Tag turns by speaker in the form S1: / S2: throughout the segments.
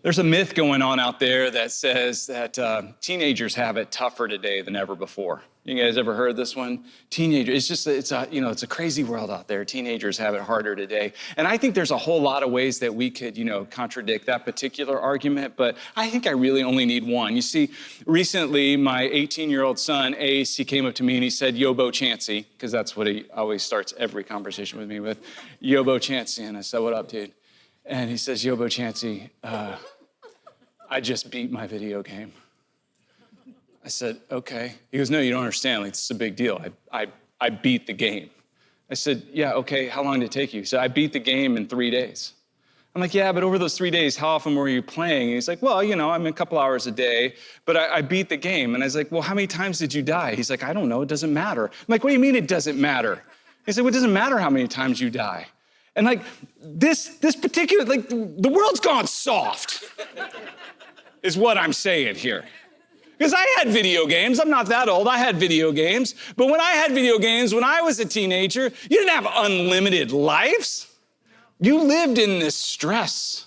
S1: There's a myth going on out there that says that teenagers have it tougher today than ever before. You guys ever heard this one? Teenagers, it's a crazy world out there. Teenagers have it harder today. And I think there's a whole lot of ways that we could, contradict that particular argument, but I think I really only need one. You see, recently, my 18-year-old son, Ace, he came up to me and he said, "Yobo Chancey," because that's what he always starts every conversation with me with, "Yobo Chancey." And I said, "What up, dude?" And he says, "Yobo Chancey, I just beat my video game." I said, "Okay." He goes, "No, you don't understand. Like, this is a big deal. I beat the game." I said, "Yeah, okay. How long did it take you?" He said, "I beat the game in 3 days." I'm like, "Yeah, but over those 3 days, how often were you playing?" And he's like, "Well, I'm a couple hours a day, but I beat the game." And I was like, "Well, how many times did you die?" He's like, "I don't know. It doesn't matter." I'm like, "What do you mean it doesn't matter?" He said, "Well, it doesn't matter how many times you die." And this particular, the world's gone soft, is what I'm saying here. Because I had video games. I'm not that old. I had video games. But when I had video games, when I was a teenager, you didn't have unlimited lives. You lived in this stress,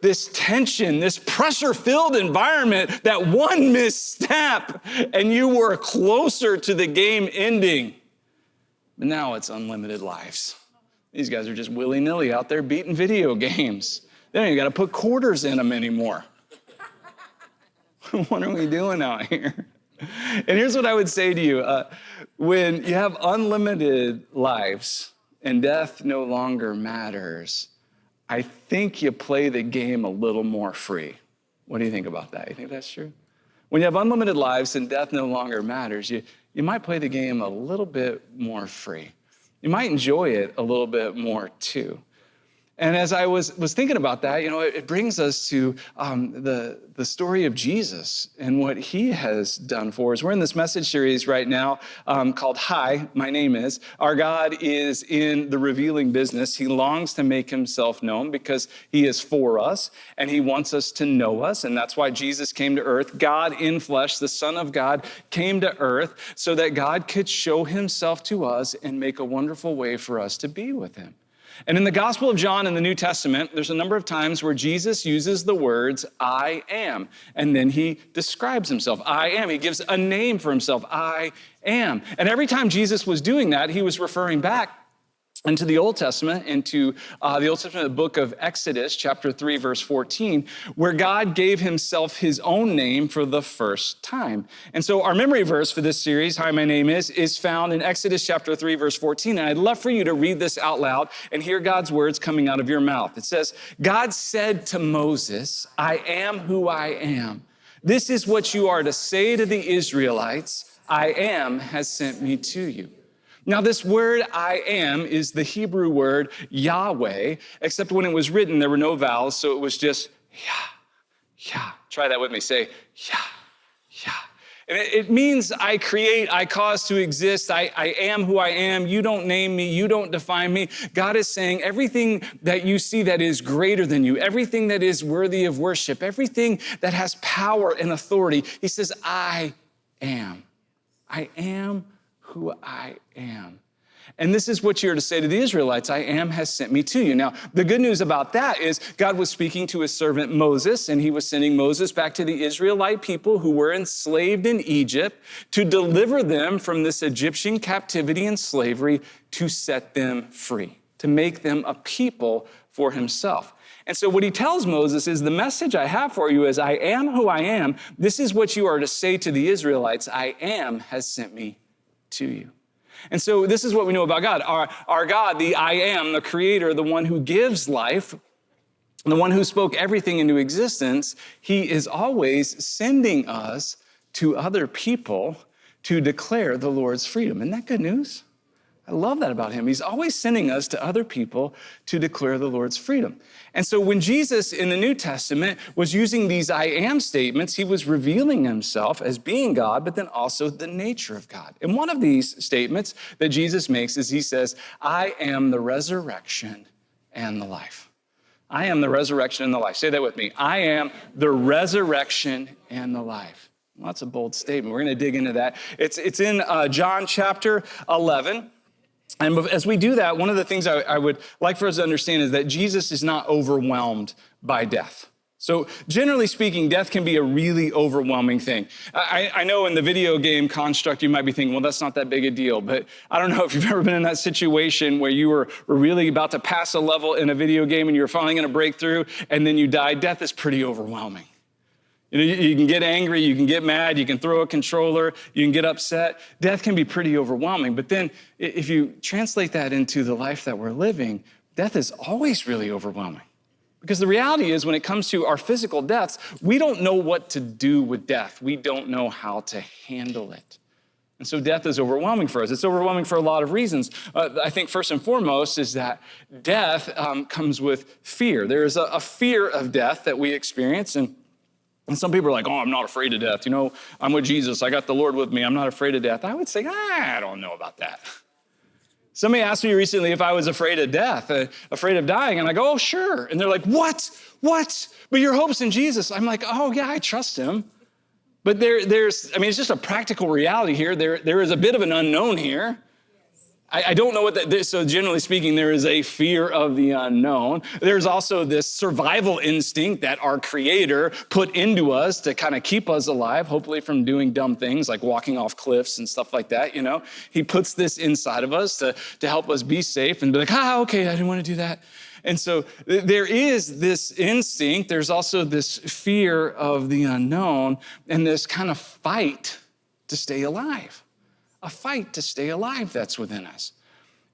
S1: this tension, this pressure-filled environment that one misstep and you were closer to the game ending. But now it's unlimited lives. These guys are just willy-nilly out there beating video games. They don't even got to put quarters in them anymore. What are we doing out here? And here's what I would say to you. When you have unlimited lives and death no longer matters, I think you play the game a little more free. What do you think about that? You think that's true? When you have unlimited lives and death no longer matters, you might play the game a little bit more free. You might enjoy it a little bit more too. And as I was thinking about that, it brings us to the story of Jesus and what he has done for us. We're in this message series right now called Hi, My Name Is. Our God is in the revealing business. He longs to make himself known because he is for us and he wants us to know us. And that's why Jesus came to earth. God in flesh, the Son of God, came to earth so that God could show himself to us and make a wonderful way for us to be with him. And in the Gospel of John in the New Testament, there's a number of times where Jesus uses the words, "I am," and then he describes himself. I am. He gives a name for himself. I am. And every time Jesus was doing that, he was referring back into the Old Testament, into the Old Testament book of Exodus, chapter 3, verse 14, where God gave himself his own name for the first time. And so our memory verse for this series, Hi, My Name is found in Exodus chapter 3, verse 14. And I'd love for you to read this out loud and hear God's words coming out of your mouth. It says, "God said to Moses, I am who I am. This is what you are to say to the Israelites, I am has sent me to you." Now, this word I am is the Hebrew word Yahweh, except when it was written, there were no vowels, so it was just Yah. Try that with me. Say Yah. And it means I create, I cause to exist, I am who I am. You don't name me, you don't define me. God is saying everything that you see that is greater than you, everything that is worthy of worship, everything that has power and authority, he says, I am. I am who I am. And this is what you're to say to the Israelites, I am has sent me to you. Now, the good news about that is God was speaking to his servant Moses, and he was sending Moses back to the Israelite people who were enslaved in Egypt to deliver them from this Egyptian captivity and slavery, to set them free, to make them a people for himself. And so what he tells Moses is, the message I have for you is, I am who I am. This is what you are to say to the Israelites, I am has sent me to you. And so this is what we know about God. Our God, the I am, the creator, the one who gives life, the one who spoke everything into existence, he is always sending us to other people to declare the Lord's freedom. Isn't that good news? I love that about him. He's always sending us to other people to declare the Lord's freedom. And so when Jesus in the New Testament was using these I am statements, he was revealing himself as being God, but then also the nature of God. And one of these statements that Jesus makes is he says, I am the resurrection and the life. I am the resurrection and the life. Say that with me. I am the resurrection and the life. Well, that's a bold statement. We're going to dig into that. It's in John chapter 11. And as we do that, one of the things I would like for us to understand is that Jesus is not overwhelmed by death. So generally speaking, death can be a really overwhelming thing. I know in the video game construct, you might be thinking, well, that's not that big a deal. But I don't know if you've ever been in that situation where you were really about to pass a level in a video game and you're finally going to break through and then you die. Death is pretty overwhelming. You can get angry, you can get mad, you can throw a controller, you can get upset. Death can be pretty overwhelming. But then if you translate that into the life that we're living, death is always really overwhelming. Because the reality is, when it comes to our physical deaths, we don't know what to do with death. We don't know how to handle it. And so death is overwhelming for us. It's overwhelming for a lot of reasons. I think first and foremost is that death comes with fear. There is a fear of death that we experience. And some people are like, oh, I'm not afraid of death. You know, I'm with Jesus. I got the Lord with me. I'm not afraid of death. I would say, I don't know about that. Somebody asked me recently if I was afraid of death, afraid of dying. And I go, oh, sure. And they're like, what? But your hope's in Jesus. I'm like, oh, yeah, I trust him. But it's just a practical reality here. There is a bit of an unknown here. I don't know what that is. So generally speaking, there is a fear of the unknown. There's also this survival instinct that our Creator put into us to kind of keep us alive, hopefully from doing dumb things like walking off cliffs and stuff like that, you know. He puts this inside of us to help us be safe and be like, okay, I didn't want to do that. And so there is this instinct. There's also this fear of the unknown and this kind of fight to stay alive. A fight to stay alive that's within us.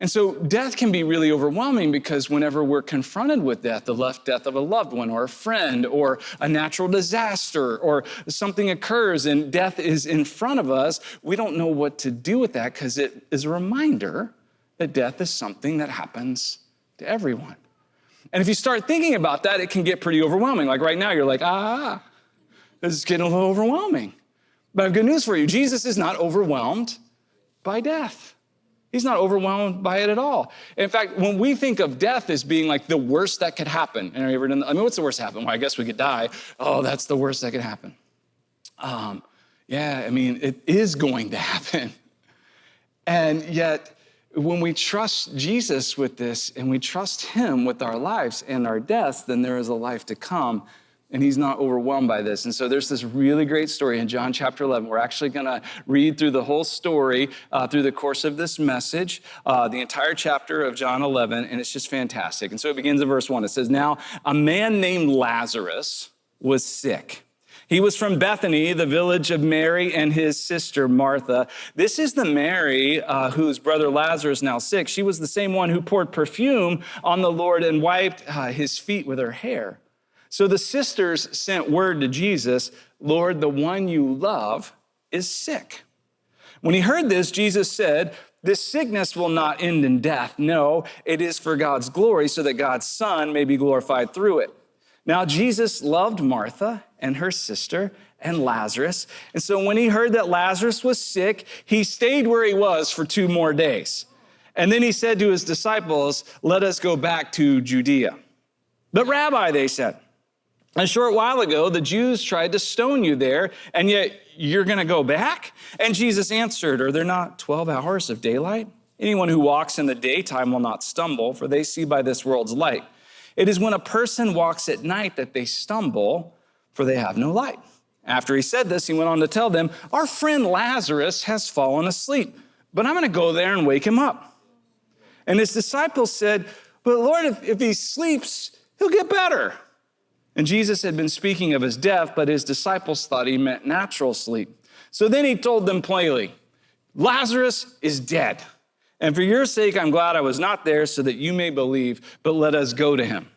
S1: And so death can be really overwhelming because whenever we're confronted with death, the death of a loved one or a friend or a natural disaster or something occurs and death is in front of us, we don't know what to do with that because it is a reminder that death is something that happens to everyone. And if you start thinking about that, it can get pretty overwhelming. Like right now, you're like, this is getting a little overwhelming. But I have good news for you. Jesus is not overwhelmed by death. He's not overwhelmed by it at all. In fact, when we think of death as being like the worst that could happen, and what's the worst that happen? Well, I guess we could die. Oh, that's the worst that could happen. It is going to happen. And yet, when we trust Jesus with this and we trust him with our lives and our deaths, then there is a life to come. And he's not overwhelmed by this. And so there's this really great story in John chapter 11. We're actually going to read through the whole story through the course of this message, the entire chapter of John 11, and it's just fantastic. And so it begins in verse 1. It says, now a man named Lazarus was sick. He was from Bethany, the village of Mary and his sister Martha. This is the Mary whose brother Lazarus is now sick. She was the same one who poured perfume on the Lord and wiped his feet with her hair. So the sisters sent word to Jesus, Lord, the one you love is sick. When he heard this, Jesus said, this sickness will not end in death. No, it is for God's glory, so that God's Son may be glorified through it. Now, Jesus loved Martha and her sister and Lazarus. And so when he heard that Lazarus was sick, he stayed where he was for 2 more days. And then he said to his disciples, let us go back to Judea. But Rabbi, they said, a short while ago, the Jews tried to stone you there, and yet you're going to go back? And Jesus answered, are there not 12 hours of daylight? Anyone who walks in the daytime will not stumble, for they see by this world's light. It is when a person walks at night that they stumble, for they have no light. After he said this, he went on to tell them, our friend Lazarus has fallen asleep, but I'm going to go there and wake him up. And his disciples said, but Lord, if he sleeps, he'll get better. And Jesus had been speaking of his death, but his disciples thought he meant natural sleep. So then he told them plainly, Lazarus is dead. And for your sake, I'm glad I was not there so that you may believe, but let us go to him.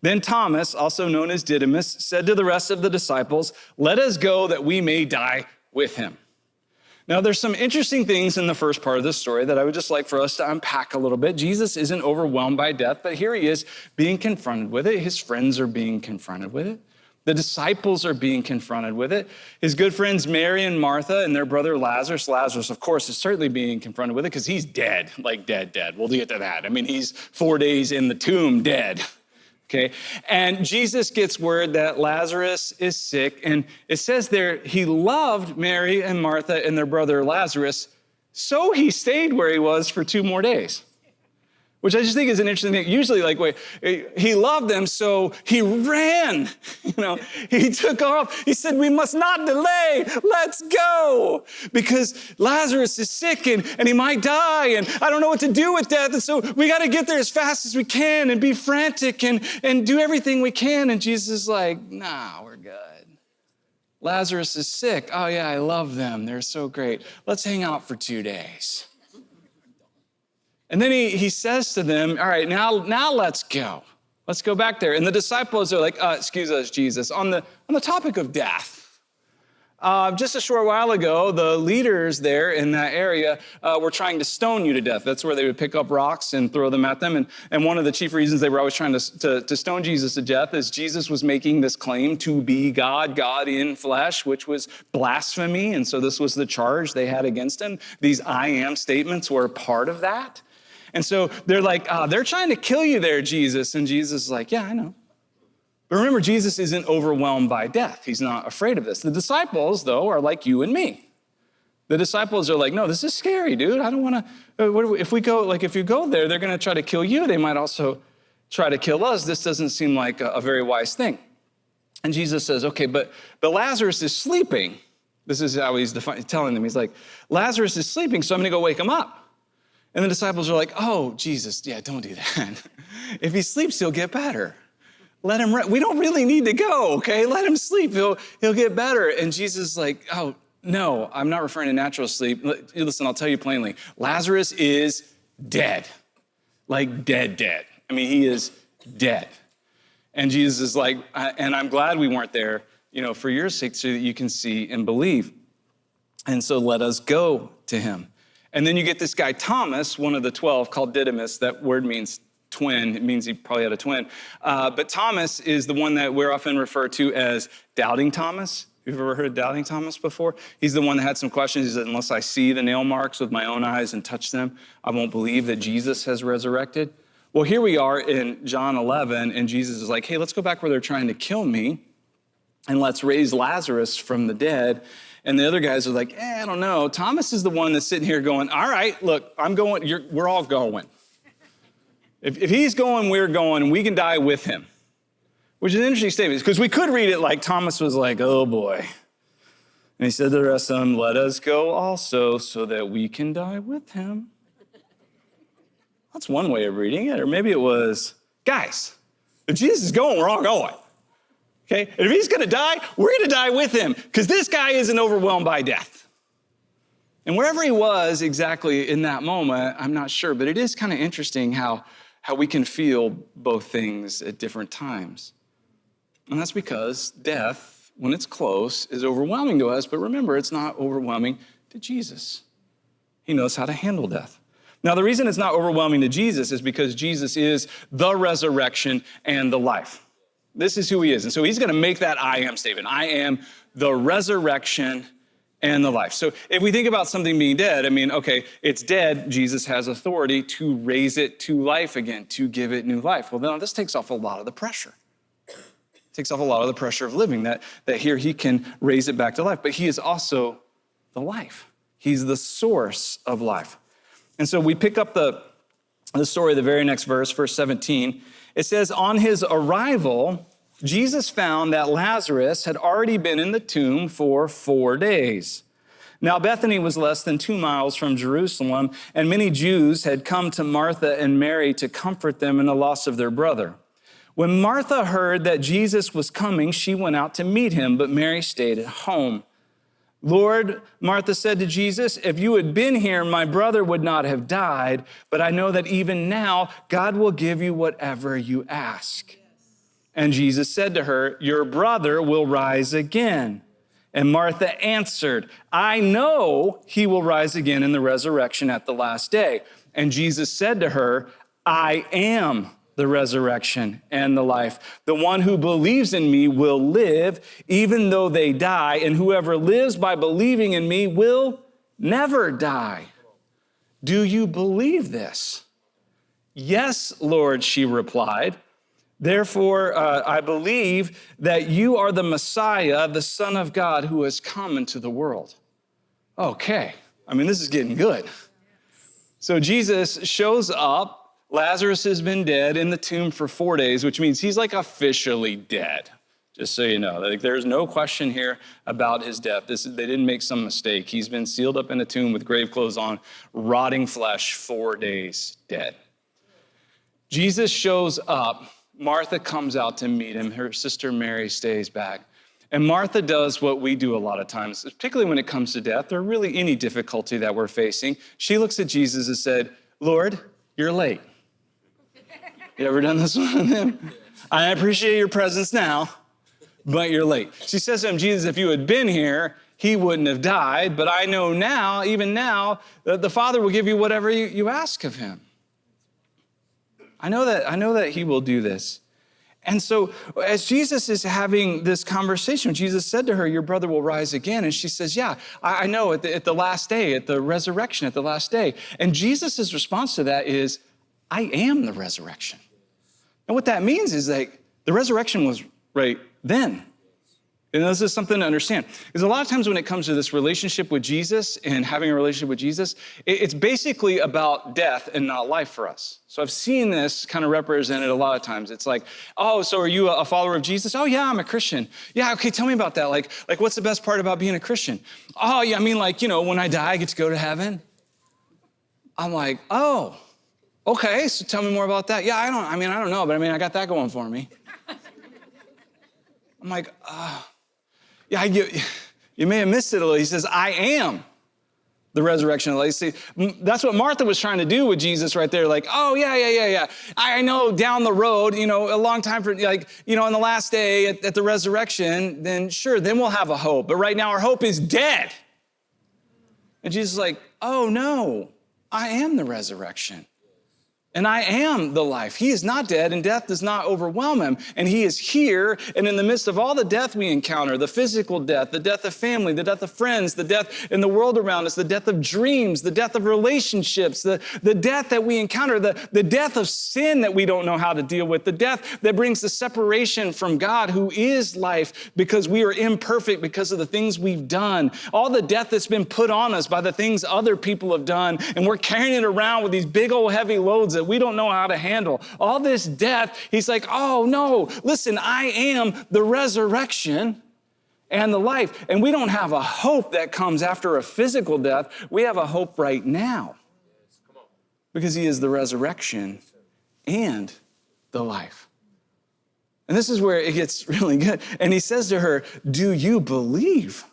S1: Then Thomas, also known as Didymus, said to the rest of the disciples, let us go that we may die with him. Now, there's some interesting things in the first part of this story that I would just like for us to unpack a little bit. Jesus isn't overwhelmed by death, but here he is being confronted with it. His friends are being confronted with it. The disciples are being confronted with it. His good friends Mary and Martha and their brother Lazarus. Lazarus, of course, is certainly being confronted with it because he's dead, like dead. We'll get to that. I mean, he's 4 days in the tomb, dead. Okay, and Jesus gets word that Lazarus is sick, and it says there, he loved Mary and Martha and their brother Lazarus, so he stayed where he was for 2 more days. which I just think is an interesting thing. Usually, like, wait, he loved them, so he ran. He took off. He said, we must not delay. Let's go. Because Lazarus is sick and he might die, and I don't know what to do with death. And so we got to get there as fast as we can and be frantic and do everything we can. And Jesus is like, nah, we're good. Lazarus is sick. Oh, yeah, I love them. They're so great. Let's hang out for 2 days. And then he says to them, all right, now let's go. Let's go back there. And the disciples are like, excuse us, Jesus, on the topic of death. Just a short while ago, the leaders there in that area were trying to stone you to death. That's where they would pick up rocks and throw them at them. And one of the chief reasons they were always trying to stone Jesus to death is Jesus was making this claim to be God in flesh, which was blasphemy. And so this was the charge they had against him. These I am statements were part of that. And so they're like, they're trying to kill you there, Jesus. And Jesus is like, yeah, I know. But remember, Jesus isn't overwhelmed by death. He's not afraid of this. The disciples, though, are like you and me. The disciples are like, no, this is scary, dude. I don't want to, if you go there, they're going to try to kill you. They might also try to kill us. This doesn't seem like a very wise thing. And Jesus says, okay, but Lazarus is sleeping. This is how he's telling them. He's like, Lazarus is sleeping, so I'm going to go wake him up. And the disciples are like, oh, Jesus, yeah, don't do that. If he sleeps, he'll get better. Let him rest. We don't really need to go, okay? Let him sleep. He'll get better. And Jesus is like, oh, no, I'm not referring to natural sleep. Listen, I'll tell you plainly. Lazarus is dead. Like dead. I mean, he is dead. And Jesus is like, and I'm glad we weren't there, for your sake, so that you can see and believe. And so let us go to him. And then you get this guy, Thomas, one of the 12, called Didymus. That word means twin. It means he probably had a twin. But Thomas is the one that we're often referred to as Doubting Thomas. You've ever heard of Doubting Thomas before? He's the one that had some questions. He said, unless I see the nail marks with my own eyes and touch them, I won't believe that Jesus has resurrected. Well, here we are in John 11, and Jesus is like, hey, let's go back where they're trying to kill me, and let's raise Lazarus from the dead. And the other guys are like, I don't know. Thomas is the one that's sitting here going, all right, look, I'm going, we're all going. If he's going, we're going, and we can die with him. Which is an interesting statement, because we could read it like Thomas was like, oh boy. And he said to the rest of them, let us go also so that we can die with him. That's one way of reading it. Or maybe it was, guys, if Jesus is going, we're all going. Okay? And if he's going to die, we're going to die with him, because this guy isn't overwhelmed by death. And wherever he was exactly in that moment, I'm not sure, but it is kind of interesting how we can feel both things at different times. And that's because death, when it's close, is overwhelming to us. But remember, it's not overwhelming to Jesus. He knows how to handle death. Now, the reason it's not overwhelming to Jesus is because Jesus is the resurrection and the life. This is who he is. And so he's going to make that I am statement. I am the resurrection and the life. So if we think about something being dead, I mean, okay, it's dead. Jesus has authority to raise it to life again, to give it new life. Well, then this takes off a lot of the pressure. It takes off a lot of the pressure of living, that here he can raise it back to life. But he is also the life. He's the source of life. And so we pick up the story, the very next verse 17. It says, on his arrival, Jesus found that Lazarus had already been in the tomb for 4 days. Now, Bethany was less than 2 miles from Jerusalem, and many Jews had come to Martha and Mary to comfort them in the loss of their brother. When Martha heard that Jesus was coming, she went out to meet him, but Mary stayed at home. Lord, Martha said to Jesus, if you had been here, my brother would not have died, but I know that even now God will give you whatever you ask. And Jesus said to her, your brother will rise again. And Martha answered, I know he will rise again in the resurrection at the last day. And Jesus said to her, I am the resurrection and the life. The one who believes in me will live even though they die, and whoever lives by believing in me will never die. Do you believe this? Yes, Lord, she replied. Therefore, I believe that you are the Messiah, the Son of God, who has come into the world. Okay, I mean, this is getting good. So Jesus shows up Lazarus has been dead in the tomb for 4 days, which means he's like officially dead. Just so you know, like there's no question here about his death. They didn't make some mistake. He's been sealed up in a tomb with grave clothes on, rotting flesh, 4 days dead. Jesus shows up. Martha comes out to meet him. Her sister Mary stays back. And Martha does what we do a lot of times, particularly when it comes to death or really any difficulty that we're facing. She looks at Jesus and said, Lord, you're late. You ever done this one with him? I appreciate your presence now, but you're late. She says to him, Jesus, if you had been here, he wouldn't have died. But I know now, even now, that the Father will give you whatever you ask of him. I know that he will do this. And so as Jesus is having this conversation, Jesus said to her, your brother will rise again. And she says, yeah, I know at the last day, at the resurrection, at the last day. And Jesus' response to that is, I am the resurrection. And what that means is like the resurrection was right then. And this is something to understand. Because a lot of times when it comes to this relationship with Jesus and having a relationship with Jesus, it's basically about death and not life for us. So I've seen this kind of represented a lot of times. It's like, oh, so are you a follower of Jesus? Oh, yeah, I'm a Christian. Yeah, okay, tell me about that. Like what's the best part about being a Christian? Oh, yeah, I mean, when I die, I get to go to heaven. I'm like, oh, okay, so tell me more about that. Yeah, I don't know, but I got that going for me. I'm like, yeah, you may have missed it a little. He says, I am the resurrection of life. See, that's what Martha was trying to do with Jesus right there. Like, oh, yeah. I know down the road, a long time for, in the last day at the resurrection, then sure, then we'll have a hope. But right now our hope is dead. And Jesus is like, oh, no, I am the resurrection. And I am the life. He is not dead, and death does not overwhelm him. And he is here, and in the midst of all the death we encounter, the physical death, the death of family, the death of friends, the death in the world around us, the death of dreams, the death of relationships, the death that we encounter, the death of sin that we don't know how to deal with, the death that brings the separation from God, who is life, because we are imperfect because of the things we've done, all the death that's been put on us by the things other people have done, and we're carrying it around with these big old heavy loads that we don't know how to handle. All this death, he's like, oh no, listen, I am the resurrection and the life. And we don't have a hope that comes after a physical death. We have a hope right now because he is the resurrection and the life. And this is where it gets really good. And he says to her, do you believe?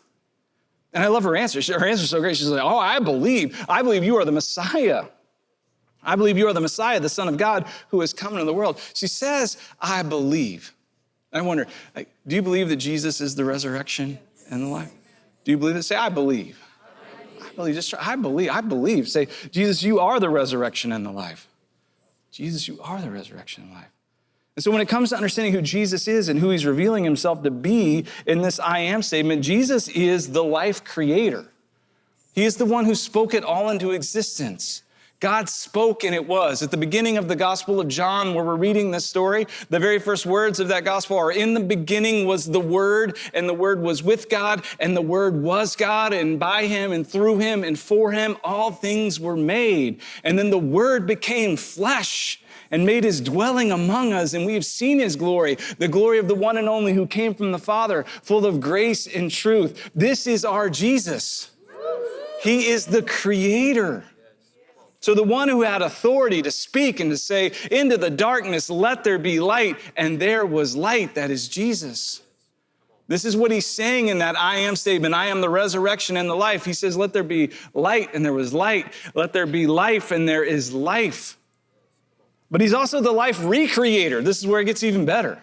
S1: And I love her answer. Her answer is so great. She's like, oh, I believe you are the Messiah. I believe you are the Messiah, the Son of God, who has come into the world. She says, I believe. I wonder, do you believe that Jesus is the resurrection and the life? Do you believe it? Say, I believe. I believe. Just try, I believe. Say, Jesus, you are the resurrection and the life. Jesus, you are the resurrection and life. And so when it comes to understanding who Jesus is and who he's revealing himself to be in this I am statement, Jesus is the life creator. He is the one who spoke it all into existence. God spoke and it was. At the beginning of the Gospel of John, where we're reading this story, the very first words of that gospel are, in the beginning was the Word, and the Word was with God, and the Word was God, and by him and through him and for him, all things were made. And then the Word became flesh and made his dwelling among us, and we have seen his glory, the glory of the one and only who came from the Father, full of grace and truth. This is our Jesus. He is the creator. So the one who had authority to speak and to say, into the darkness, let there be light, and there was light, that is Jesus. This is what he's saying in that I am statement. I am the resurrection and the life. He says, let there be light, and there was light. Let there be life, and there is life. But he's also the life recreator. This is where it gets even better.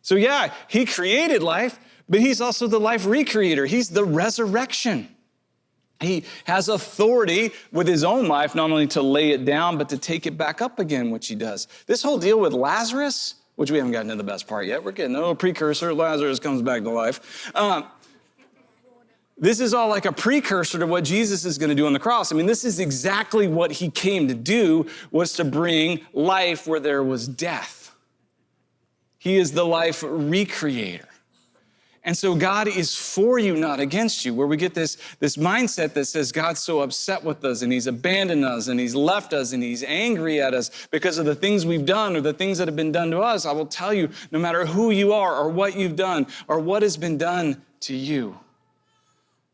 S1: So yeah, he created life, but he's also the life recreator. He's the resurrection. He has authority with his own life, not only to lay it down, but to take it back up again, which he does. This whole deal with Lazarus, which we haven't gotten to the best part yet. We're getting a little precursor. Lazarus comes back to life. This is all like a precursor to what Jesus is going to do on the cross. I mean, this is exactly what he came to do, was to bring life where there was death. He is the life recreator. And so God is for you, not against you, where we get this mindset that says God's so upset with us and he's abandoned us and he's left us and he's angry at us because of the things we've done or the things that have been done to us. I will tell you, no matter who you are or what you've done or what has been done to you,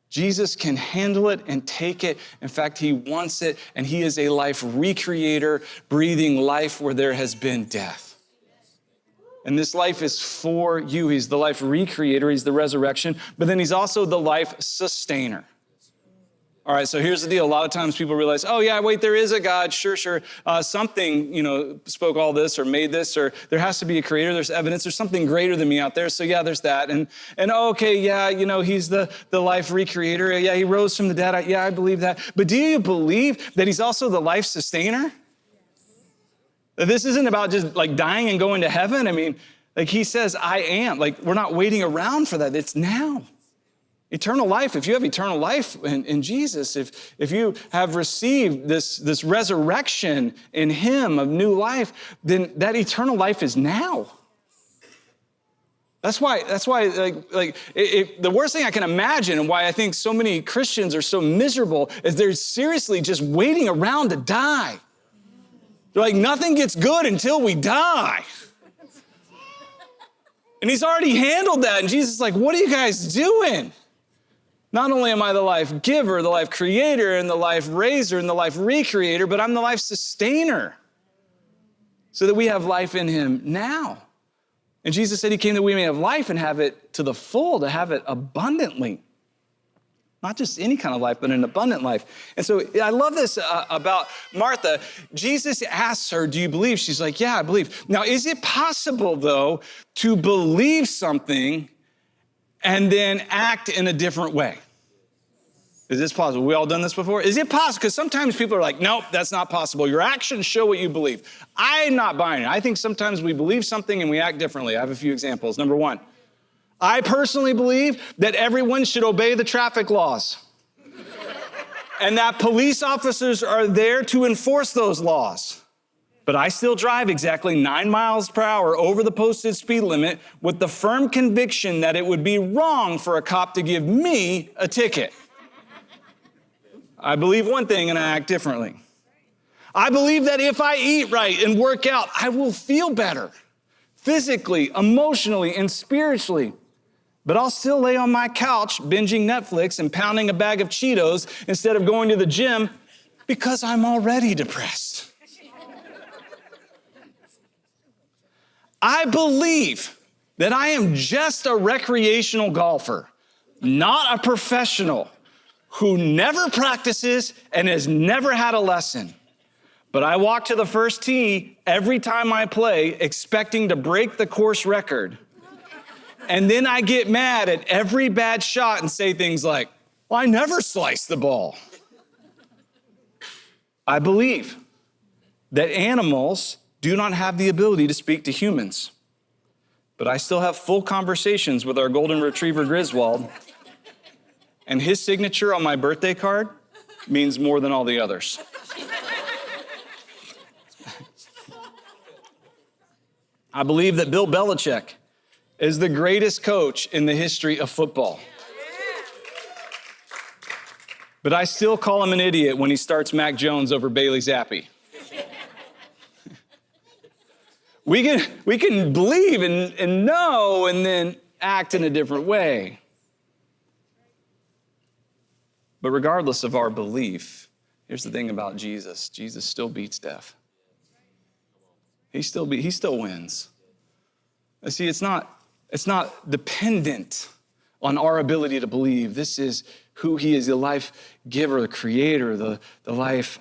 S1: Jesus can handle it and take it. In fact, he wants it, and he is a life recreator, breathing life where there has been death. And this life is for you. He's the life recreator. He's the resurrection. But then he's also the life sustainer. All right, so here's the deal. A lot of times people realize, oh, yeah, wait, there is a God. Sure. Something, spoke all this or made this, or there has to be a creator. There's evidence. There's something greater than me out there. So, yeah, there's that. And okay, yeah, he's the life recreator. Yeah, he rose from the dead. I believe that. But do you believe that he's also the life sustainer? That this isn't about just like dying and going to heaven. I mean, like he says, I am. Like we're not waiting around for that. It's now. Eternal life, if you have eternal life in Jesus, if you have received this resurrection in him of new life, then that eternal life is now. That's why the worst thing I can imagine and why I think so many Christians are so miserable is they're seriously just waiting around to die. They're like, nothing gets good until we die. And he's already handled that. And Jesus is like, what are you guys doing? Not only am I the life giver, the life creator, and the life raiser, and the life recreator, but I'm the life sustainer so that we have life in him now. And Jesus said he came that we may have life and have it to the full, to have it abundantly. Not just any kind of life, but an abundant life. And so I love this about Martha. Jesus asks her, do you believe? She's like, yeah, I believe. Now, is it possible, though, to believe something and then act in a different way? Is this possible? We all done this before? Is it possible? Because sometimes people are like, nope, that's not possible. Your actions show what you believe. I'm not buying it. I think sometimes we believe something and we act differently. I have a few examples. Number one, I personally believe that everyone should obey the traffic laws and that police officers are there to enforce those laws. But I still drive exactly 9 miles per hour over the posted speed limit with the firm conviction that it would be wrong for a cop to give me a ticket. I believe one thing and I act differently. I believe that if I eat right and work out, I will feel better physically, emotionally, and spiritually. But I'll still lay on my couch binging Netflix and pounding a bag of Cheetos instead of going to the gym because I'm already depressed. I believe that I am just a recreational golfer, not a professional who never practices and has never had a lesson. But I walk to the first tee every time I play expecting to break the course record. And then I get mad at every bad shot and say things like, well, I never slice the ball. I believe that animals do not have the ability to speak to humans. But I still have full conversations with our golden retriever, Griswold. And his signature on my birthday card means more than all the others. I believe that Bill Belichick is the greatest coach in the history of football. But I still call him an idiot when he starts Mac Jones over Bailey Zappi. We can believe and know and then act in a different way. But regardless of our belief, here's the thing about Jesus. Jesus still beats death. He still wins. See, it's not dependent on our ability to believe. This is who he is, the life giver, the creator, the life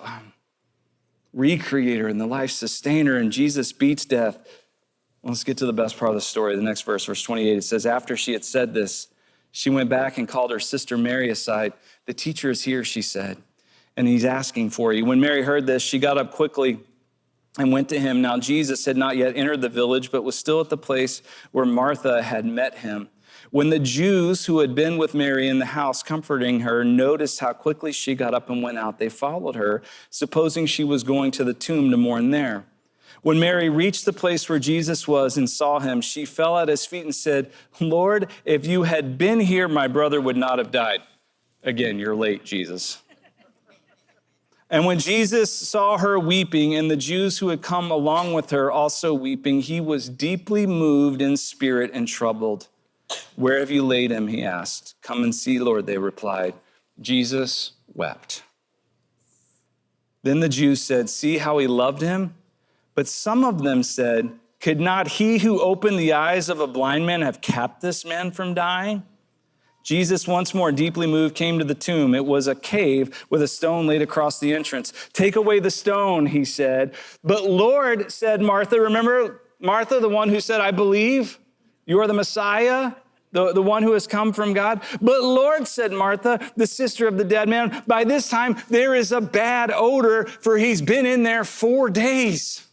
S1: recreator, and the life sustainer, and Jesus beats death. Well, let's get to the best part of the story. The next verse 28, it says, after she had said this, she went back and called her sister Mary aside. The teacher is here, she said, and he's asking for you. When Mary heard this, she got up quickly and went to him. Now, Jesus had not yet entered the village, but was still at the place where Martha had met him. When the Jews who had been with Mary in the house comforting her noticed how quickly she got up and went out, they followed her, supposing she was going to the tomb to mourn there. When Mary reached the place where Jesus was and saw him, she fell at his feet and said, Lord, if you had been here, my brother would not have died. Again, you're late, Jesus. And when Jesus saw her weeping and the Jews who had come along with her also weeping, he was deeply moved in spirit and troubled. Where have you laid him? He asked. Come and see, Lord, they replied. Jesus wept. Then the Jews said, see how he loved him? But some of them said, could not he who opened the eyes of a blind man have kept this man from dying? Jesus, once more deeply moved, came to the tomb. It was a cave with a stone laid across the entrance. Take away the stone, he said. But Lord, said Martha, remember Martha, the one who said, I believe you are the Messiah, the one who has come from God? But Lord, said Martha, the sister of the dead man, by this time there is a bad odor, for he's been in there 4 days.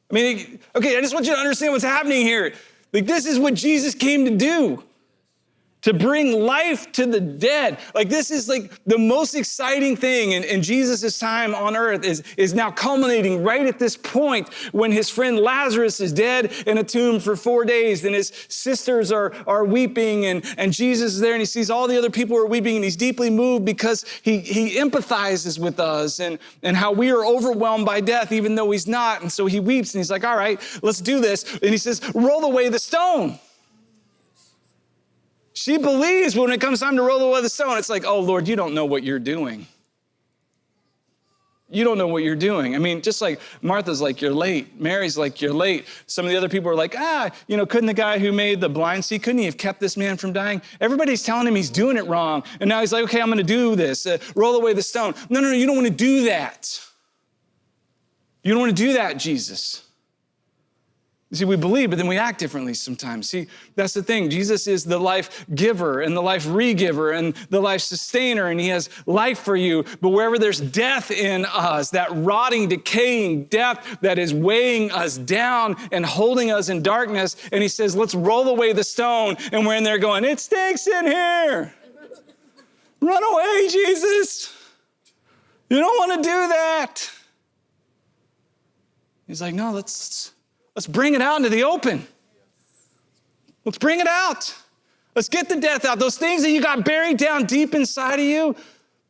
S1: I mean, okay, I just want you to understand what's happening here. Like, this is what Jesus came to do, to bring life to the dead. Like, this is like the most exciting thing in Jesus' time on earth is now culminating right at this point when his friend Lazarus is dead in a tomb for 4 days, and his sisters are weeping, and Jesus is there, and he sees all the other people who are weeping, and he's deeply moved because he empathizes with us and how we are overwhelmed by death, even though he's not. And so he weeps, and he's like, all right, let's do this. And he says, roll away the stone. She believes when it comes time to roll away the stone. It's like, oh, Lord, you don't know what you're doing. You don't know what you're doing. I mean, just like Martha's like, you're late. Mary's like, you're late. Some of the other people are like, couldn't the guy who made the blind see, couldn't he have kept this man from dying? Everybody's telling him he's doing it wrong. And now he's like, okay, I'm going to do this. Roll away the stone. No, you don't want to do that. You don't want to do that, Jesus. You see, we believe, but then we act differently sometimes. See, that's the thing. Jesus is the life giver and the life re-giver and the life sustainer, and he has life for you. But wherever there's death in us, that rotting, decaying death that is weighing us down and holding us in darkness, and he says, let's roll away the stone. And we're in there going, it stinks in here. Run away, Jesus. You don't want to do that. He's like, no, let's bring it out into the open. Let's bring it out. Let's get the death out. Those things that you got buried down deep inside of you,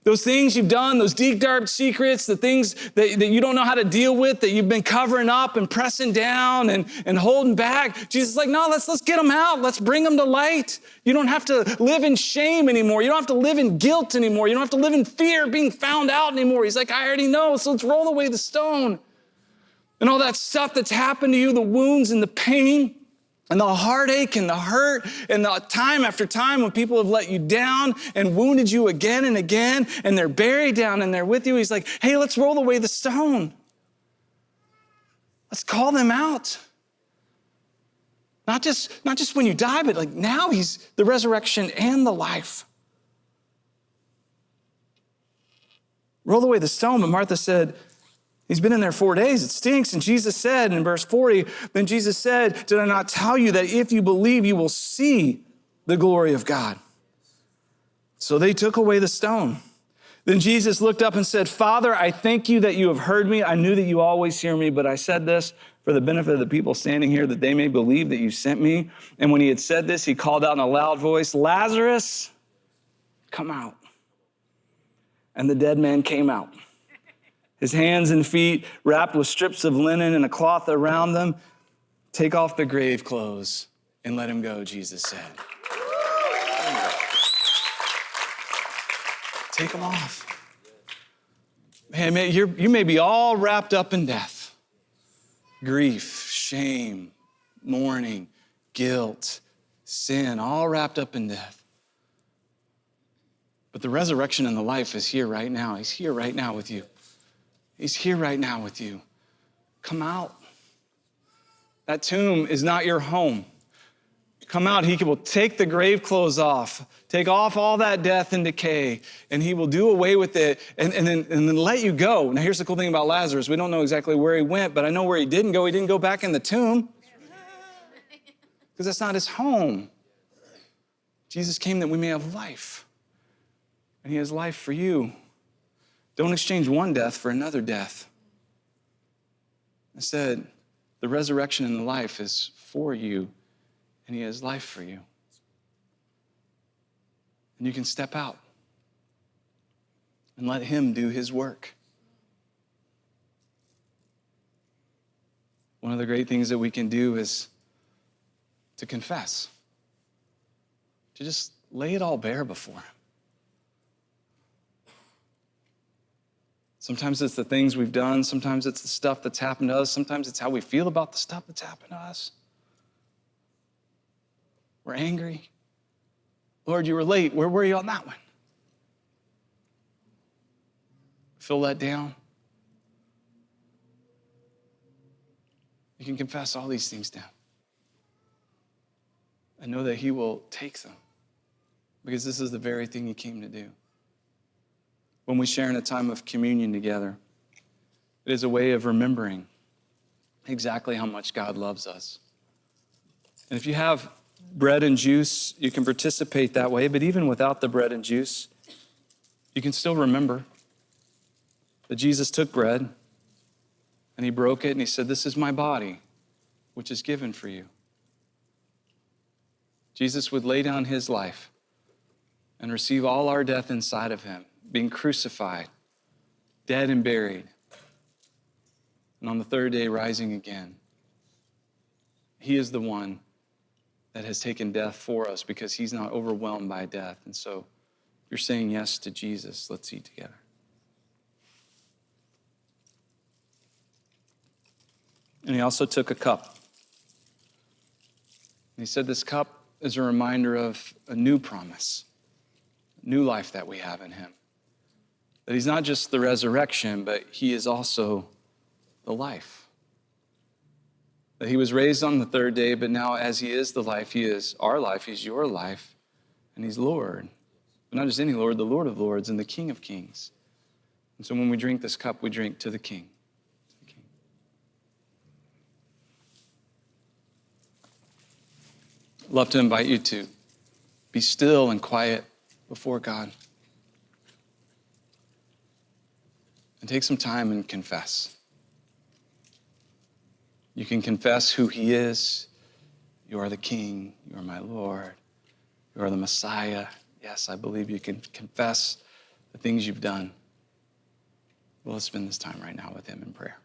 S1: those things you've done, those deep, dark secrets, the things that you don't know how to deal with, that you've been covering up and pressing down and holding back. Jesus is like, no, let's get them out. Let's bring them to light. You don't have to live in shame anymore. You don't have to live in guilt anymore. You don't have to live in fear of being found out anymore. He's like, I already know, so let's roll away the stone. And all that stuff that's happened to you, the wounds and the pain and the heartache and the hurt and the time after time when people have let you down and wounded you again and again, and they're buried down and they're with you. He's like, hey, let's roll away the stone. Let's call them out. Not just when you die, but like now he's the resurrection and the life. Roll away the stone, but Martha said, he's been in there 4 days. It stinks. And Jesus said in verse 40, then Jesus said, did I not tell you that if you believe, you will see the glory of God? So they took away the stone. Then Jesus looked up and said, Father, I thank you that you have heard me. I knew that you always hear me, but I said this for the benefit of the people standing here, that they may believe that you sent me. And when he had said this, he called out in a loud voice, Lazarus, come out. And the dead man came out, his hands and feet wrapped with strips of linen and a cloth around them. Take off the grave clothes and let him go, Jesus said. Take them off. Man, you may be all wrapped up in death. Grief, shame, mourning, guilt, sin, all wrapped up in death. But the resurrection and the life is here right now. He's here right now with you. He's here right now with you. Come out. That tomb is not your home. Come out. He will take the grave clothes off, take off all that death and decay, and he will do away with it and then let you go. Now, here's the cool thing about Lazarus. We don't know exactly where he went, but I know where he didn't go. He didn't go back in the tomb because that's not his home. Jesus came that we may have life, and he has life for you. Don't exchange one death for another death. I said, the resurrection and the life is for you, and he has life for you. And you can step out and let him do his work. One of the great things that we can do is to confess, to just lay it all bare before him. Sometimes it's the things we've done. Sometimes it's the stuff that's happened to us. Sometimes it's how we feel about the stuff that's happened to us. We're angry. Lord, you were late. Where were you on that one? Feel let down. You can confess all these things down and know that he will take them, because this is the very thing he came to do. When we share in a time of communion together, it is a way of remembering exactly how much God loves us. And if you have bread and juice, you can participate that way, but even without the bread and juice, you can still remember that Jesus took bread and he broke it and he said, "This is my body, which is given for you." Jesus would lay down his life and receive all our death inside of him, being crucified, dead and buried, and on the third day rising again. He is the one that has taken death for us because he's not overwhelmed by death. And so if you're saying yes to Jesus, let's eat together. And he also took a cup. And he said this cup is a reminder of a new promise, a new life that we have in him. That he's not just the resurrection, but he is also the life. That he was raised on the third day, but now as he is the life, he is our life, he's your life, and he's Lord. But not just any Lord, the Lord of Lords and the King of Kings. And so when we drink this cup, we drink to the King. I'd love to invite you to be still and quiet before God. And take some time and confess. You can confess who he is. You are the King. You are my Lord. You are the Messiah. Yes, I believe you can confess the things you've done. Well, let's spend this time right now with him in prayer.